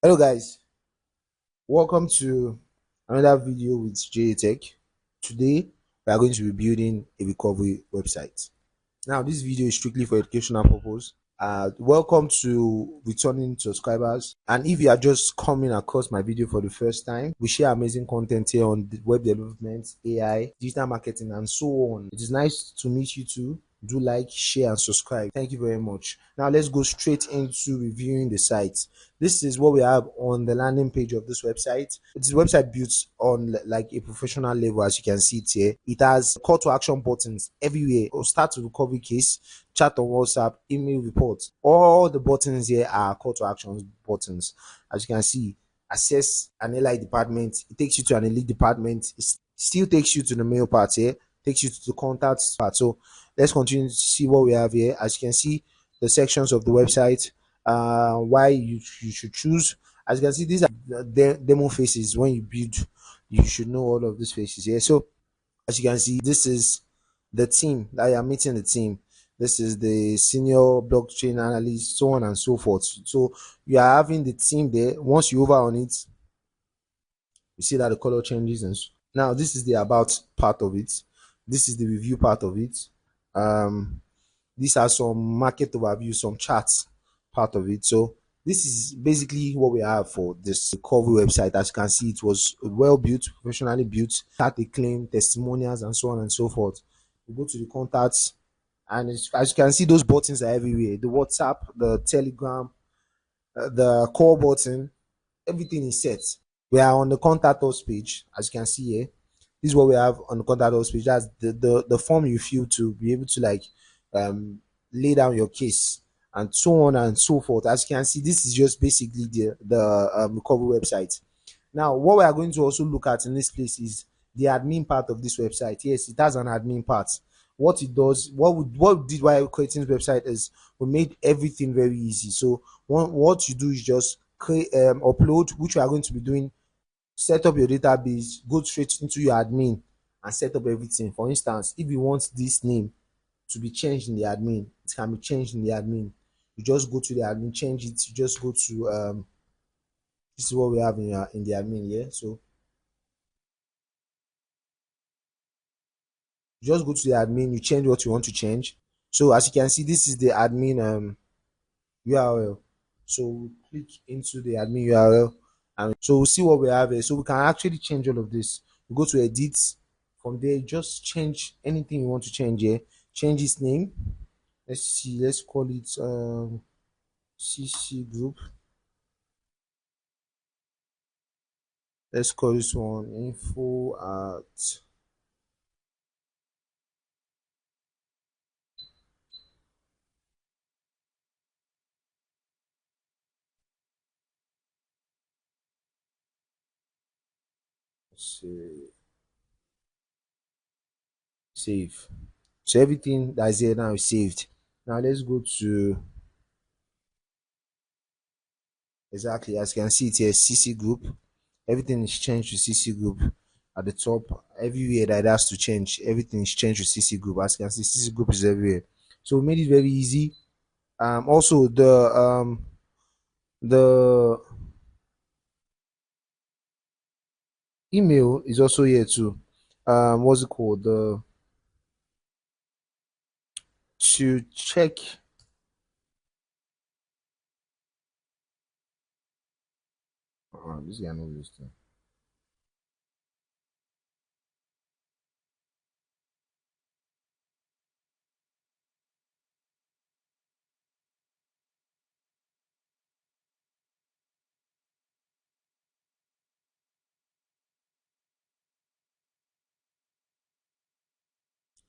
Hello guys, welcome to another video with JA Tech. Today we are going to be building a recovery website. Now this video is strictly for educational purpose. Welcome to returning subscribers, and if you are just coming across my video for the first time, we share amazing content here on web development, AI, digital marketing, and so on. It is nice to meet you too. Do like, share, and subscribe. Thank you very much. Now let's go straight into reviewing the site. This is what we have on the landing page of this website. It's a website built on like a professional level, as you can see it here. It has call to action buttons everywhere. Or start to recovery case, chat on WhatsApp, email reports. All the buttons here are call to action buttons. As you can see, access an LI department. It takes you to an elite department. It still takes you to the mail part here. Takes you to the contacts part. So let's continue to see what we have here. As you can see, the sections of the website, why you should choose. As you can see, these are the demo faces. When you build, you should know all of these faces here. So as you can see, this is the team that you are meeting. The team, this is the senior blockchain analyst, so on and so forth. So you are having the team there. Once you over on it, you see that the color changes. And now this is the about part of it. This is the review part of it. These are some market overview, some charts part of it. So this is basically what we have for this recovery website. As you can see, it was well built, professionally built, start a claim, testimonials, and so on and so forth. We go to the contacts, and as you can see, those buttons are everywhere. The WhatsApp, the Telegram, the call button, everything is set. We are on the contact us page, as you can see here. This is what we have on the contact us page. That's the form you fill to be able to like lay down your case and so on and so forth. As you can see, this is just basically the recovery website. Now what we are going to also look at in this place is the admin part of this website. Yes, it has an admin part. What it does, what we did while creating this website is we made everything very easy. So what you do is just create upload, which we are going to be doing. Set up your database, go straight into your admin and set up everything. For instance, if you want this name to be changed in the admin, it can be changed in the admin. You just go to the admin, change it. You just go to this is what we have in the admin here. So you just go to the admin, you change what you want to change. So as you can see, this is the admin URL. So we click into the admin URL, and so we'll see what we have here. So we can actually change all of this. We go to edit. From there, just change anything you want to change here. Change its name. Let's see, let's call it CC group. Let's call this one info at save. So everything that's here now is saved. Now let's go to exactly as you can see it here, CC group. Everything is changed to CC group at the top. Everywhere that it has to change, everything is changed to CC group. As you can see, CC group is everywhere. So we made it very easy. Also the email is also here too. What's it called? The to check. This guy knows this thing.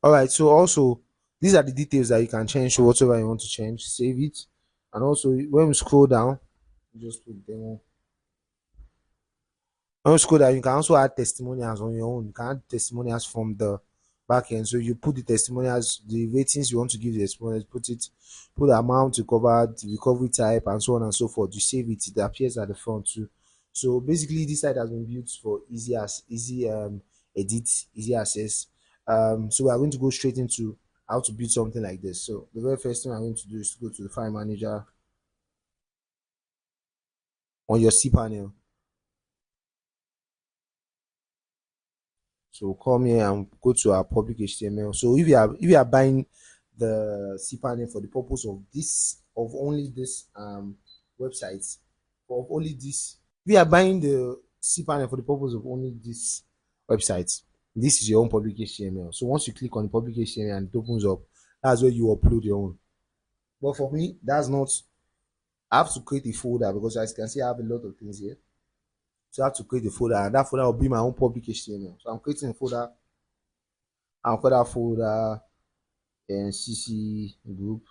All right. So also these are the details that you can change to whatever you want to change. Save it, and also when we scroll down, just put demo. When we scroll down, you can also add testimonials on your own. You can add testimonials from the back end. So you put the testimonials, the ratings you want to give the testimonials, put the amount to cover, the recovery type, and so on and so forth. You save it, it appears at the front too. So basically, this site has been built for easy edit, easy access. So we are going to go straight into how to build something like this. So the very first thing I'm going to do is to go to the file manager. on your cPanel. So come here and go to our public HTML. So if you are buying the cPanel for the purpose of only this website, of only this, if you are buying the cPanel for the purpose of only this website, this is your own public HTML. So once you click on the public HTML and it opens up, that's where you upload your own. But for me, that's not. I have to create a folder because as you can see, I have a lot of things here. So I have to create a folder, and that folder will be my own public HTML. So I'm creating a folder. I'll call that folder and CC group.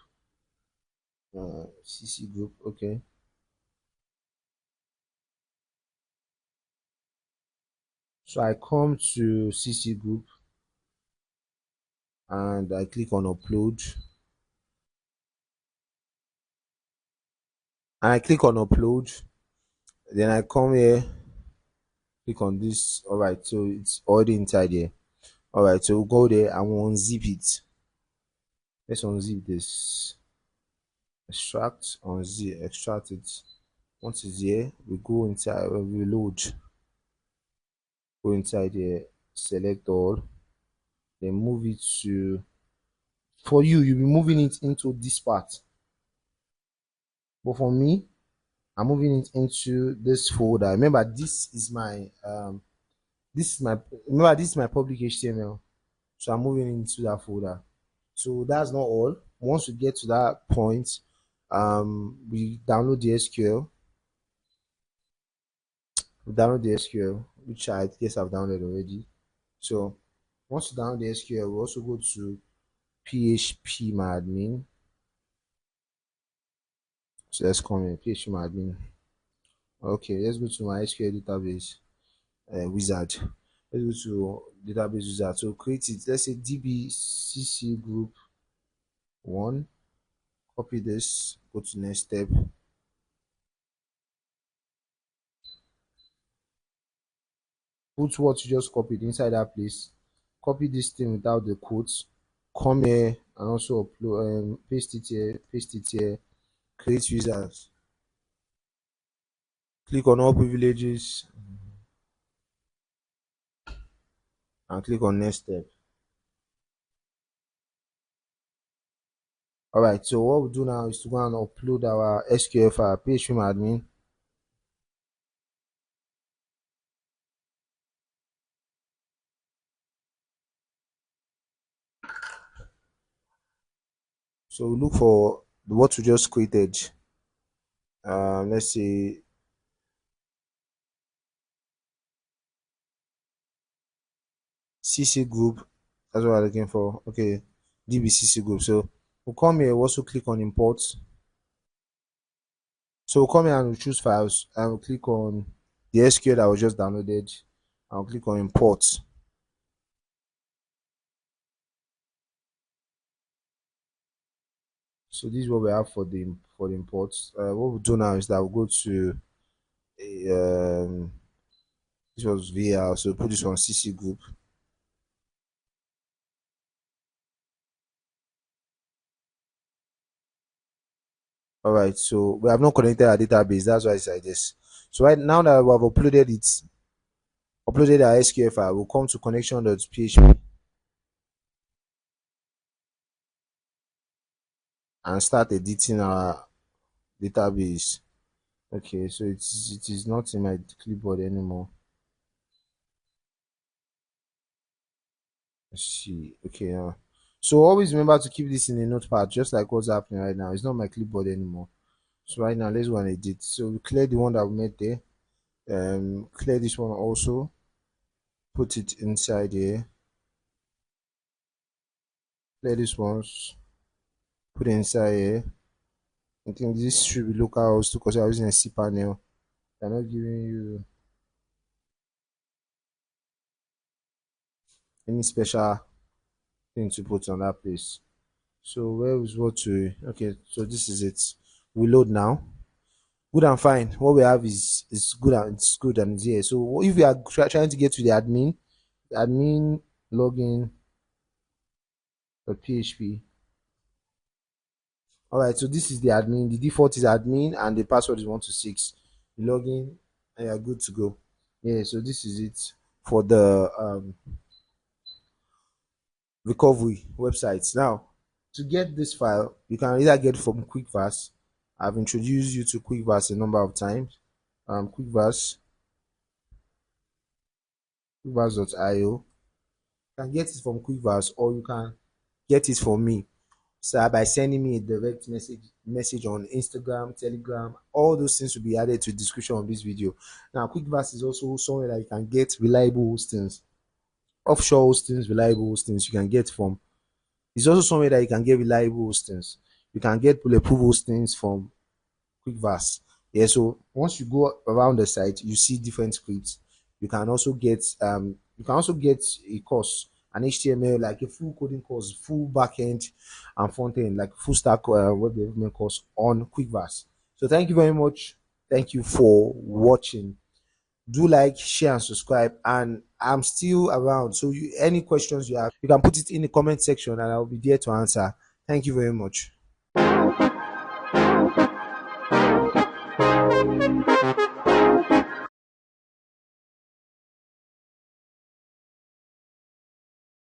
CC group, okay. So I come to CC group and I click on upload. And I click on upload. Then I come here, click on this. All right, so it's already inside here. All right, so we'll go there and we'll unzip it. Let's unzip this. Extract, unzip, extract it. Once it's here, we go inside, we load. Go inside here, select all, then move it to. For you, you'll be moving it into this part. But for me, I'm moving it into this folder. Remember, this is my public HTML. So I'm moving into that folder. So that's not all. Once we get to that point, we download the SQL. We download the SQL, which I guess I've downloaded already. So once you download the SQL, we also go to PHP my admin. So let's come in PHP my admin. Okay, let's go to my SQL database wizard. Let's go to database wizard. So create it. Let's say DBCC group 1. Copy this. Go to next step. Put what you just copied inside that place. Copy this thing without the quotes. Come here and also upload. Paste it here. Paste it here. Create users. Click on all privileges and click on next step. All right, so what we'll do now is to go and upload our SQL file, phpMyAdmin. So we look for what we just created. Let's say CC group. That's what we're looking for. Okay, DBCC group. So we'll come here, we'll also click on import. So we'll come here and we'll choose files and we'll click on the SQL that was just downloaded. I'll click on import. So this is what we have for the imports. What we'll do now is that we'll go to this was VR, so put this on CC group. All right, so we have not connected our database. That's why it's like this. So right now that we have uploaded our SQL file, we'll come to connection.php and start editing our database. Okay, so it is not in my clipboard anymore. Let's see. Okay, so always remember to keep this in a notepad, just like what's happening right now. It's not my clipboard anymore. So right now, let's go and edit. So we clear the one that we made there. Clear this one also. Put it inside here. Clear this ones. Put it inside here. I think this should be local also because I'm using a cPanel. They're not giving you any special thing to put on that place. So where is what to? Okay, so this is it. We load now. Good and fine. What we have is good and it's here. So if we are trying to get to the admin login .php. All right, so this is the admin. The default is admin and the password is 126. you log in, and you're good to go. Yeah, so this is it for the recovery websites. Now, to get this file, you can either get from QuickVerse. I've introduced you to QuickVerse a number of times. QuickVerse, quickverse.io. You can get it from QuickVerse, or you can get it from me. So by sending me a direct message on Instagram, Telegram, all those things will be added to the description of this video. Now, QuickVerse is also somewhere that you can get reliable hostings, offshore hostings, reliable hostings you can get from. It's also somewhere that you can get reliable hostings. You can get bulletproof hostings from QuickVerse. Yeah, so once you go around the site, you see different scripts. You can also get a course, an HTML, like a full coding course, full backend and front end, like full stack web development course on QuickVerse. So thank you very much. Thank you for watching. Do like, share, and subscribe. And I'm still around. So any questions you have, you can put it in the comment section, and I'll be there to answer. Thank you very much.